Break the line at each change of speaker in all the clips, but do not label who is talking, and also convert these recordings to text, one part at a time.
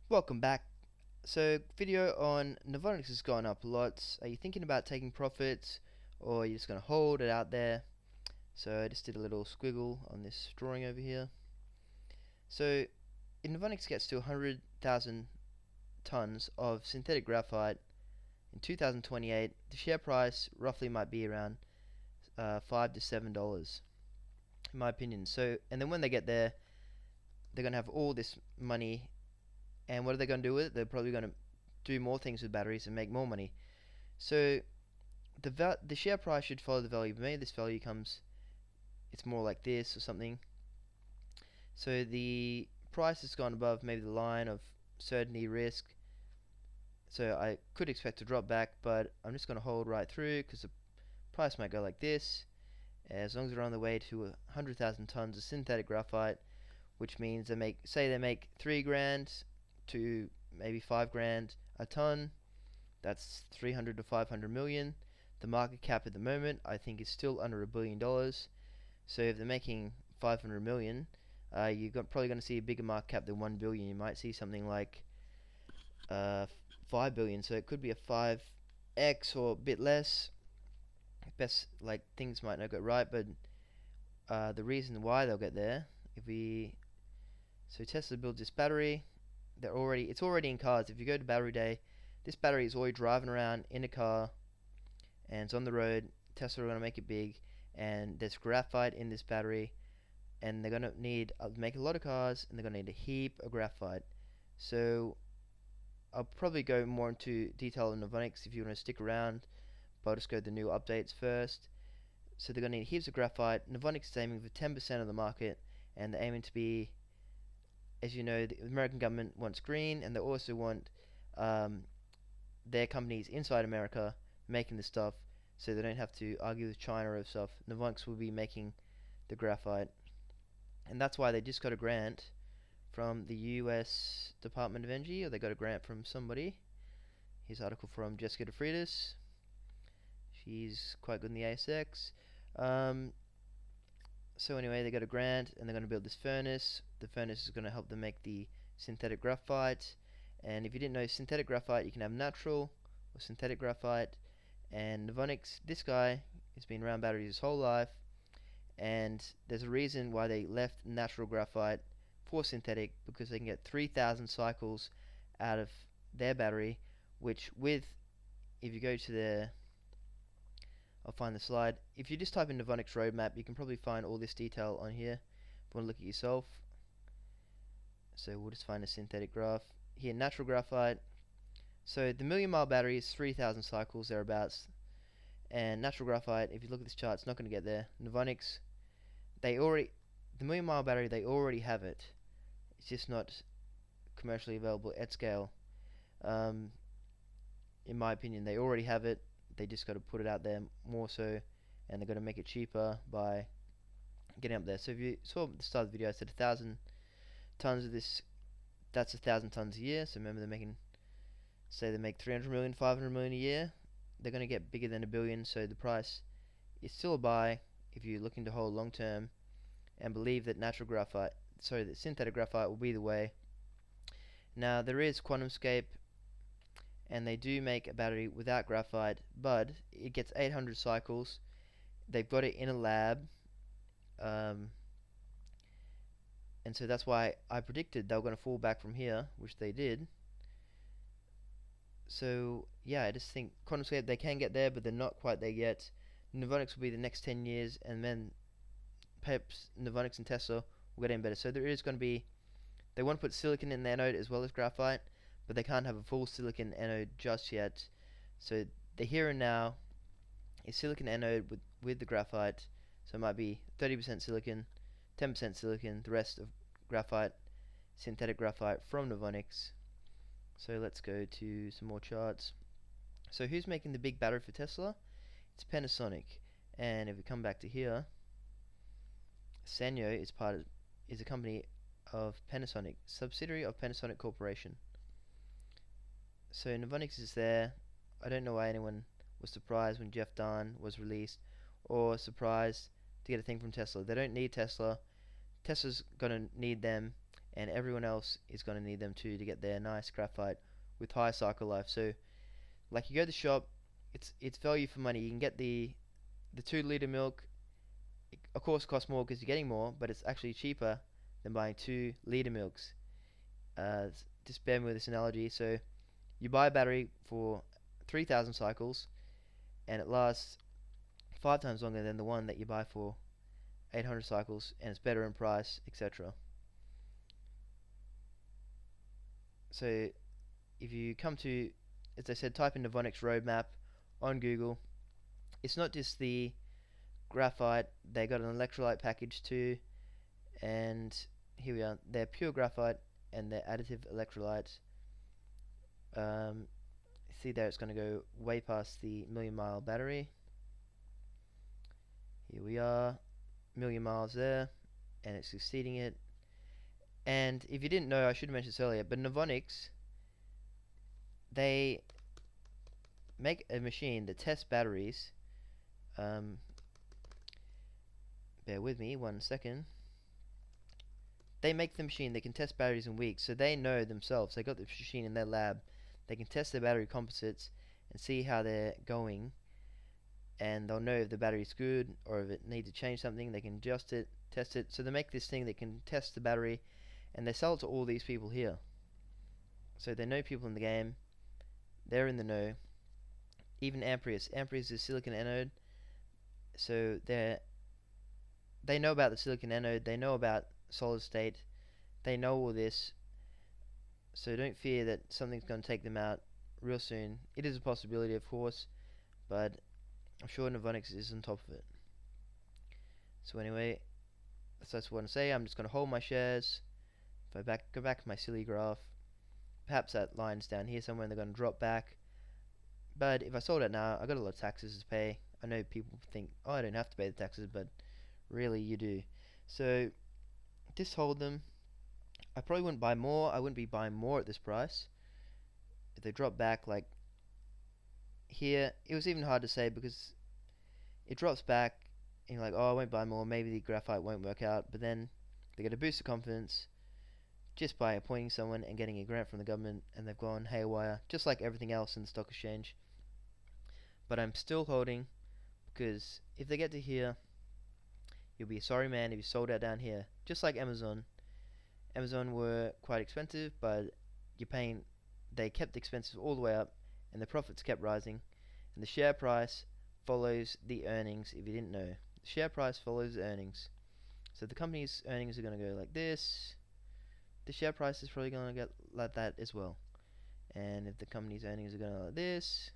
Welcome back. So, video on Novonix has gone up a lot. Are you thinking about taking profits, or are you just going to hold it out there? So I just did a little squiggle on this drawing over here. So if Novonix gets to 100,000 tons of synthetic graphite in 2028, the share price roughly might be around $5 to $7, in my opinion. So, and then when they get there, they're going to have all this money. And what are they going to do with it? They're probably going to do more things with batteries and make more money. So the share price should follow the value. Maybe this value comes, it's more like this or something. So the price has gone above maybe the line of certainty risk. So I could expect to drop back, but I'm just going to hold right through because the price might go like this. As long as they're on the way to 100,000 tons of synthetic graphite, which means they make 3 grand to maybe 5 grand a ton. That's 300 to 500 million. The market cap at the moment I think is still under $1 billion. So if they're making 500 million, you're probably going to see a bigger market cap than 1 billion. You might see something like 5 billion. So it could be a 5x or a bit less. Best, like, things might not go right, but the reason why they'll get there, so Tesla builds this battery. It's already in cars. If you go to Battery Day, this battery is already driving around in a car, and it's on the road. Tesla are going to make it big, and there's graphite in this battery, and they're going to need make a lot of cars, and they're going to need a heap of graphite. So I'll probably go more into detail on Novonix if you want to stick around, but I'll just go to the new updates first. So they're going to need heaps of graphite. Novonix is aiming for 10% of the market, and they're aiming to be, as you know, the American government wants green, and they also want their companies inside America making the stuff, so they don't have to argue with China or stuff. Novonix will be making the graphite, and that's why they just got a grant from the U.S. Department of Energy, or they got a grant from somebody. Here's an article from Jessica DeFreitas. She's quite good in the ASX. So anyway, they got a grant, and they're going to build this furnace. The furnace is going to help them make the synthetic graphite. And if you didn't know, synthetic graphite, you can have natural or synthetic graphite. And Novonix, this guy has been around batteries his whole life, and there's a reason why they left natural graphite for synthetic, because they can get 3,000 cycles out of their battery, which if you go to their, I'll find the slide. If you just type in Novonix roadmap, you can probably find all this detail on here if you want to look at yourself. So we'll just find a synthetic graph. Here, natural graphite. So the million mile battery is 3,000 cycles thereabouts. And natural graphite, if you look at this chart, it's not going to get there. Novonix, the million mile battery, they already have it. It's just not commercially available at scale. In my opinion, they already have it. They just got to put it out there more so, and they're going to make it cheaper by getting up there. So if you saw at the start of the video, I said 1,000 tons of this. That's 1,000 tons a year. So remember, say they make 300 million, 500 million a year. They're going to get bigger than $1 billion. So the price is still a buy if you're looking to hold long term and believe that that synthetic graphite will be the way. Now there is QuantumScape, and they do make a battery without graphite, but it gets 800 cycles. They've got it in a lab, and so that's why I predicted they were going to fall back from here, which they did. So yeah, I just think QuantumScape, they can get there, but they're not quite there yet. Novonix will be the next 10 years, and then perhaps Novonix and Tesla will get in better. So there is going to be, they want to put silicon in the anode as well as graphite, but they can't have a full silicon anode just yet. So the here and now is silicon anode with the graphite. So it might be 30% silicon, 10% silicon, the rest of graphite, synthetic graphite from Novonix. So let's go to some more charts. So who's making the big battery for Tesla? It's Panasonic. And if we come back to here, Sanyo is a company of Panasonic, subsidiary of Panasonic Corporation. So Novonix is there. I don't know why anyone was surprised when Jeff Dahn was released, or surprised to get a thing from Tesla. They don't need Tesla. Tesla's gonna need them, and everyone else is going to need them too to get their nice graphite with high cycle life. So like you go to the shop, it's value for money. You can get the 2 liter milk. It of course costs more because you're getting more, but it's actually cheaper than buying 2 liter milks. Just bear me with this analogy. So you buy a battery for 3,000 cycles, and it lasts 5 times longer than the one that you buy for 800 cycles, and it's better in price, etc. So if you come to, as I said, type in Novonix roadmap on Google, it's not just the graphite, they got an electrolyte package too, and here we are, they're pure graphite and they're additive electrolytes. See there, it's going to go way past the million-mile battery. Here we are, million miles there, and it's exceeding it. And if you didn't know, I should have mentioned this earlier, but Novonix, they make a machine that tests batteries. Bear with me 1 second. They make the machine that can test batteries in weeks, so they know themselves. They got the machine in their lab. They can test their battery composites and see how they're going, and they'll know if the battery's good or if it needs to change something. They can adjust it, test it. So they make this thing that can test the battery, and they sell it to all these people here. So they know people in the game. They're in the know. Even Amprius. Amprius is silicon anode. So they know about the silicon anode. They know about solid state. They know all this. So don't fear that something's going to take them out real soon. It is a possibility, of course, but I'm sure Novonix is on top of it. So anyway, that's what I want to say. I'm just going to hold my shares. If I go back to my silly graph, perhaps that line's down here somewhere and they're going to drop back. But if I sold it now, I got a lot of taxes to pay. I know people think, oh, I don't have to pay the taxes, but really you do. So just hold them. I probably wouldn't buy more. I wouldn't be buying more at this price. If they drop back like here, it was even hard to say because it drops back and you're like, oh, I won't buy more. Maybe the graphite won't work out. But then they get a boost of confidence just by appointing someone and getting a grant from the government, and they've gone haywire, just like everything else in the stock exchange. But I'm still holding, because if they get to here, you'll be a sorry man if you sold out down here. Just like Amazon. Amazon were quite expensive, but they kept the expenses all the way up, and the profits kept rising, and the share price follows the earnings. If you didn't know, the share price follows the earnings. So the company's earnings are going to go like this. The share price is probably going to get like that as well. And if the company's earnings are going to go like this,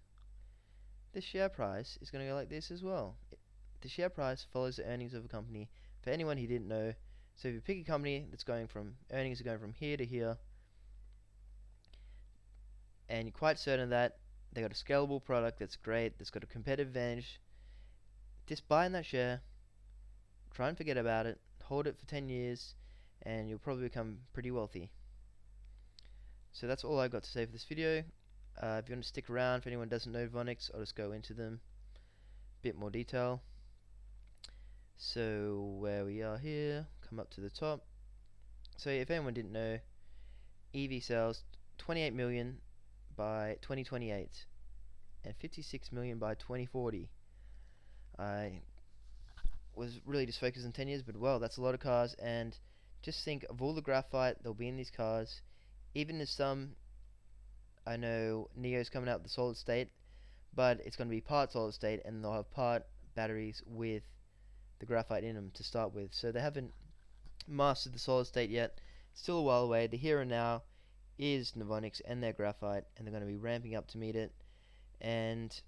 the share price is going to go like this as well. The share price follows the earnings of a company. For anyone who didn't know, so if you pick a company that's going from, earnings are going from here to here, and you're quite certain that they got a scalable product that's great, that's got a competitive advantage, just buy in that share, try and forget about it, hold it for 10 years, and you'll probably become pretty wealthy. So that's all I've got to say for this video. If you want to stick around, if anyone doesn't know Novonix, I'll just go into them a bit more detail. So where we are here, come up to the top. So if anyone didn't know, EV sales 28 million by 2028 and 56 million by 2040. I was really just focused on 10 years, but well, that's a lot of cars. And just think of all the graphite that'll be in these cars. Even if some, I know Neo's coming out with the solid state, but it's going to be part solid state, and they'll have part batteries with the graphite in them to start with. So they haven't mastered the solid state yet. Still a while away. The here and now is Novonix and their graphite, and they're going to be ramping up to meet it. And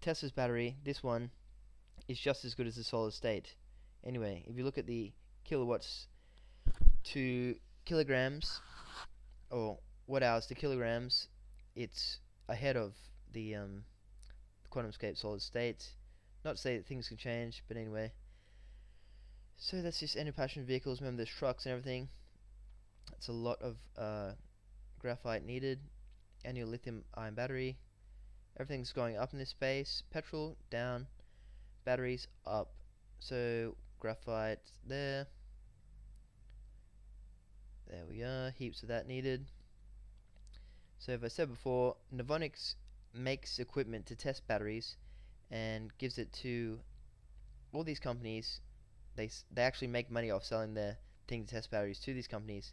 Tesla's battery, this one, is just as good as the solid state. Anyway, if you look at the kilowatts to kilograms, or watt hours to kilograms, it's ahead of the QuantumScape solid state. Not to say that things can change, but anyway. So that's just energy passion vehicles. Remember, there's trucks and everything. It's a lot of graphite needed. Annual lithium-ion battery. Everything's going up in this space. Petrol down, batteries up. So graphite there. There we are, heaps of that needed. So as I said before, Novonix makes equipment to test batteries and gives it to all these companies. They actually make money off selling their thing to test batteries to these companies.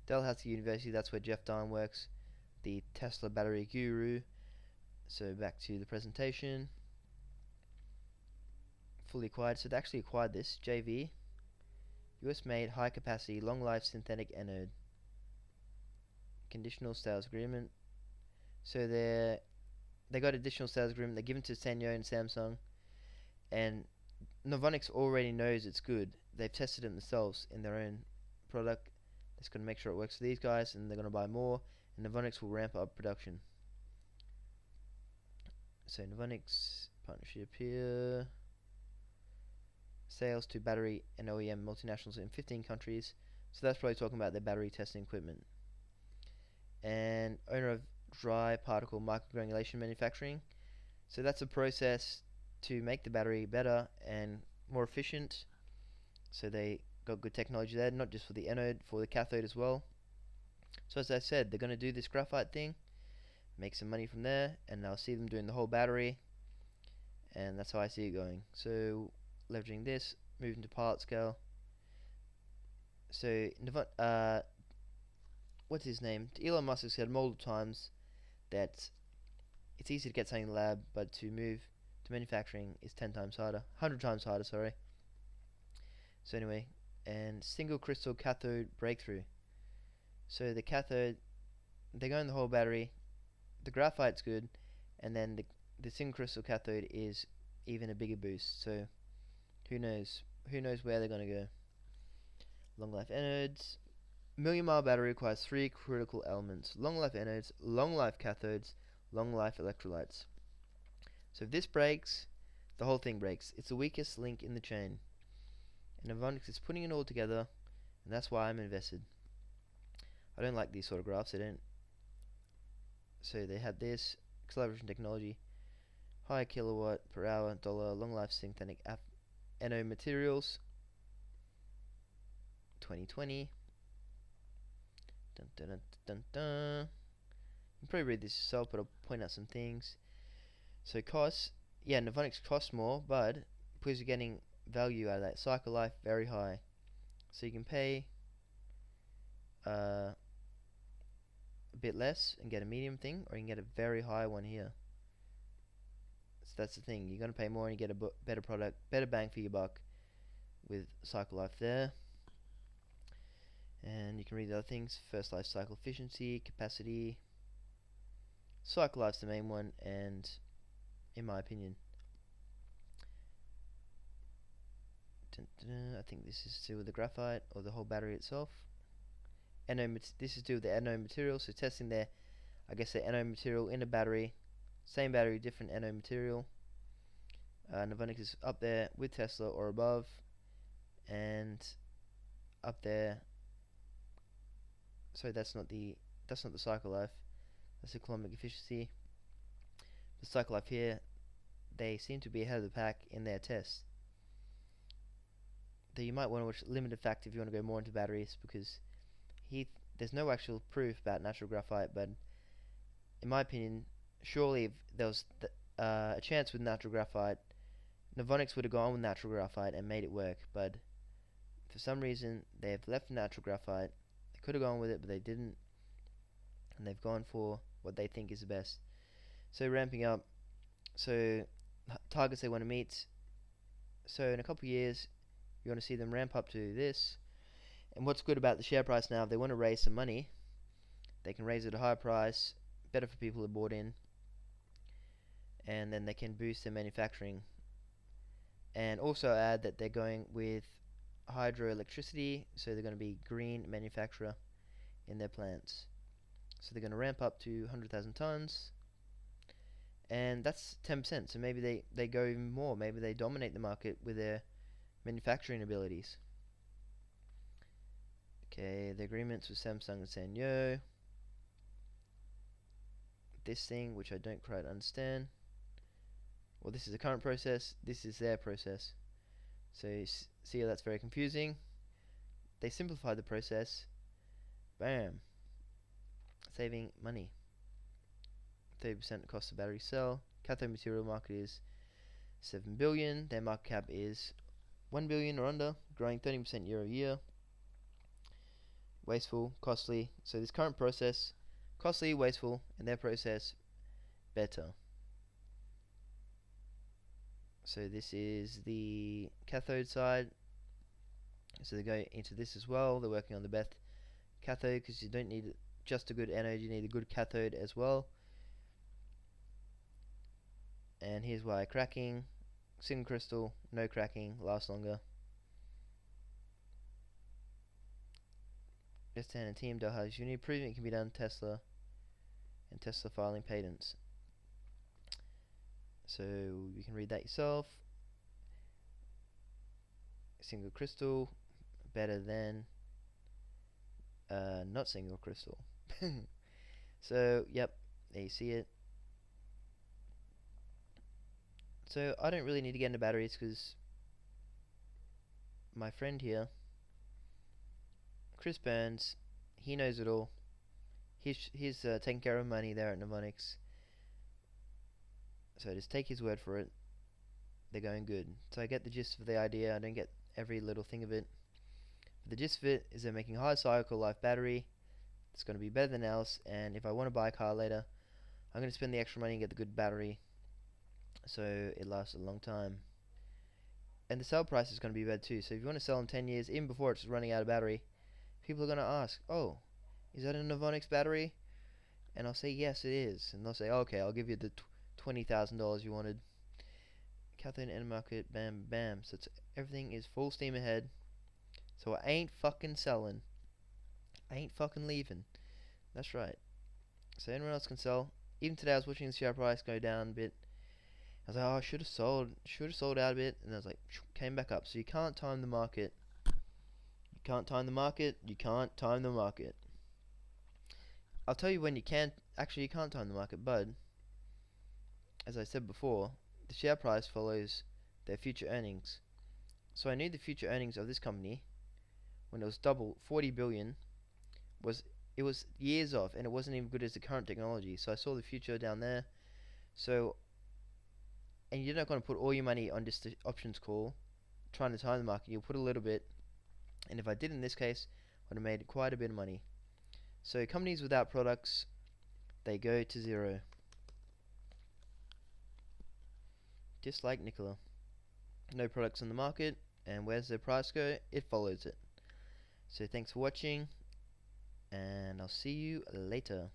Dalhousie University, that's where Jeff Dahn works, the Tesla battery guru. So back to the presentation. Fully acquired. So they actually acquired this JV, US made, high capacity, long life synthetic anode. Conditional sales agreement. So they got additional sales agreement. They're given to Sanyo and Samsung, and Novonix already knows it's good. They've tested it themselves in their own product. It's going to make sure it works for these guys, and they're going to buy more, and Novonix will ramp up production. So Novonix partnership here. Sales to battery and OEM multinationals in 15 countries. So that's probably talking about their battery testing equipment. And owner of dry particle microgranulation manufacturing. So that's a process to make the battery better and more efficient. So they got good technology there, not just for the anode, for the cathode as well. So as I said, they're going to do this graphite thing, make some money from there, and I'll see them doing the whole battery, and that's how I see it going. So leveraging this, moving to pilot scale. So what's his name? Elon Musk has said multiple times that it's easy to get something in the lab, but to move to manufacturing is 10 times harder, 100 times harder, sorry. So anyway, and single crystal cathode breakthrough. So the cathode, they go in the whole battery, the graphite's good, and then the single crystal cathode is even a bigger boost. So who knows where they're going to go. Long life anodes. Million mile battery requires 3 critical elements: long life anodes, long life cathodes, long life electrolytes. So if this breaks, the whole thing breaks. It's the weakest link in the chain, and Novonix is putting it all together, and that's why I'm invested. I don't like these sort of graphs. They don't. So they had this collaboration technology, high kilowatt per hour dollar, long life synthetic anode materials. 2020. Dun, dun, dun, dun, dun. You can probably read this yourself, but I'll point out some things. So costs, yeah, Novonix costs more, but because you're getting value out of that, cycle life very high. So you can pay a bit less and get a medium thing, or you can get a very high one here. So that's the thing, you're going to pay more and you get a better product, better bang for your buck with cycle life there. And you can read the other things: first life cycle efficiency, capacity. Cycle life's the main one, and in my opinion, I think this is to do with the graphite or the whole battery itself. This is to do with the anode material, so testing their, I guess, the anode material in a battery, same battery, different anode material. Novonix is up there with Tesla or above, and up there. So that's not the cycle life. That's the economic efficiency. The cycle life here, they seem to be ahead of the pack in their tests. Though you might want to watch limited fact if you want to go more into batteries, because there's no actual proof about natural graphite, but in my opinion, surely if there was a chance with natural graphite, Novonix would have gone with natural graphite and made it work, but for some reason they've left natural graphite. They could have gone with it, but they didn't, and they've gone for what they think is the best. So ramping up, so targets they want to meet. So in a couple of years, you want to see them ramp up to this. And what's good about the share price now, if they want to raise some money, they can raise it at a higher price, better for people who bought in, and then they can boost their manufacturing. And also add that they're going with hydroelectricity, so they're going to be green manufacturer in their plants. So they're going to ramp up to 100,000 tons, and that's 10%. So maybe they go even more. Maybe they dominate the market with their manufacturing abilities. Okay, the agreements with Samsung and Sanyo. This thing, which I don't quite understand. Well, this is the current process. This is their process. So see how that's very confusing. They simplified the process, Bam. Saving money. 30% cost of battery cell. Cathode material market is 7 billion. Their market cap is 1 billion or under, growing 30% year over year. Wasteful, costly. So this current process, costly, wasteful, and their process, better. So this is the cathode side. So they go into this as well. They're working on the best cathode because you don't need just a good anode, you need a good cathode as well. And here's why: cracking, single crystal, no cracking, lasts longer. Destan and Team Dell has unique proving it can be done. Tesla and Tesla filing patents. So you can read that yourself. Single crystal better than not single crystal. So yep, there you see it. So I don't really need to get into batteries because my friend here, Chris Burns, he knows it all. He's taking care of money there at Novonix. So just take his word for it. They're going good. So I get the gist of the idea. I don't get every little thing of it. But the gist of it is they're making high cycle life battery. It's going to be better than else. And if I want to buy a car later, I'm going to spend the extra money and get the good battery, so it lasts a long time. And the sell price is going to be better too. So if you want to sell in 10 years, even before it's running out of battery, people are going to ask, oh, is that a Novonix battery? And I'll say, yes, it is. And they'll say, okay, I'll give you the $20,000 you wanted. Cathode end market, bam, bam. So everything is full steam ahead. So I ain't fucking selling. I ain't fucking leaving. That's right. So anyone else can sell. Even today I was watching the share price go down a bit. I was like, oh, I should have sold out a bit. And I was like, came back up. So you can't time the market. You can't time the market. You can't time the market. I'll tell you when you can. Actually, you can't time the market, but as I said before, the share price follows their future earnings. So I knew the future earnings of this company, when it was double 40 billion, was years off, and it wasn't even good as the current technology. So I saw the future down there. So, and you're not going to put all your money on just the options call, trying to time the market. You'll put a little bit, and if I did in this case, I would have made quite a bit of money. So companies without products, they go to zero. Just like Nikola. No products on the market, and where's their price go? It follows it. So thanks for watching, and I'll see you later.